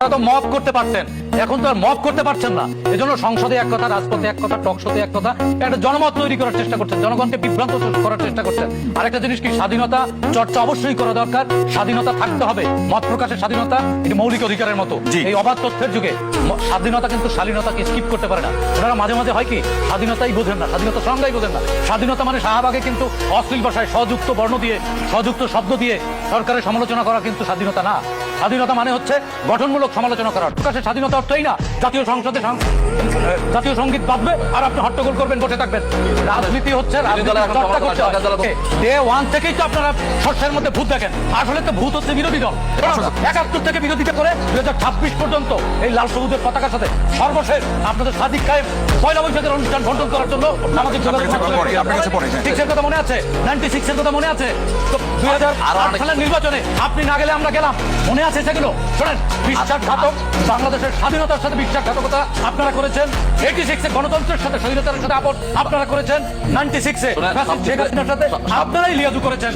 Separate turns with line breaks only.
আপনারা তো মব করতে পারতেন, এখন তো আর মব করতে পারছেন না। এজন্য সংসদে এক কথা, রাজপথে এক কথা, টক শোতে এক কথা, একটা জনমত তৈরি করার চেষ্টা করছেন, জনগণকে বিভ্রান্ত করার চেষ্টা করছেন। আরেকটা জিনিস কি, স্বাধীনতা চর্চা অবশ্যই করা দরকার, স্বাধীনতা থাকতে হবে, মত প্রকাশের স্বাধীনতা এটি মৌলিক অধিকারের মতো। এই অবাধ তথ্যের যুগে স্বাধীনতা কিন্তু শালীনতাকে স্কিপ করতে পারে না। ওনারা মাঝে মাঝে হয় কি, স্বাধীনতাই বোঝেন না, স্বাধীনতা সংজ্ঞাই বোঝেন না। স্বাধীনতা মানে শাহবাগে কিন্তু অশ্লীল ভাষায় স্বযুক্ত বর্ণ দিয়ে, স্বযুক্ত শব্দ দিয়ে সরকারের সমালোচনা করা কিন্তু স্বাধীনতা না। স্বাধীনতা মানে হচ্ছে গঠনমূলক সমালোচনা করা। প্রকাশের স্বাধীনতা অর্থই না জাতীয় সংসদে জাতীয় সঙ্গীত বাজবে আর আপনি হট্টগোল করবেন, বসে থাকবেন। রাজনীতি হচ্ছে ডে ওয়ান থেকেই তো আপনারা শস্যের মধ্যে ভূত দেখেন। আসলে তো ভূত হচ্ছে বিরোধী দল। ৭১ থেকে বিরোধিতা করে ২০২৬ পর্যন্ত এই লাল সবুজের পতাকার সাথে সর্বশেষ আপনাদের সাদিক কায়েম পয়লা বৈশাখের অনুষ্ঠান বন্টন করার জন্য সামাজিক যোগাযোগ কথা মনে আছে, 96 এর কথা মনে আছে। তো ২০০৮ সালের নির্বাচনে আপনি না গেলে আমরা গেলাম, মনে আছে সেগুলো? শোনেন, বিশ্বাসঘাতক, বাংলাদেশের স্বাধীনতার সাথে বিশ্বাসঘাতকতা আপনারা করেছেন। 86-এ গণতন্ত্রের সাথে স্বাধীনতার সাথে আপন আপনারা করেছেন। 96-এ শেখ হাসিনার সাথে আপনারাই লিয়াজু করেছেন।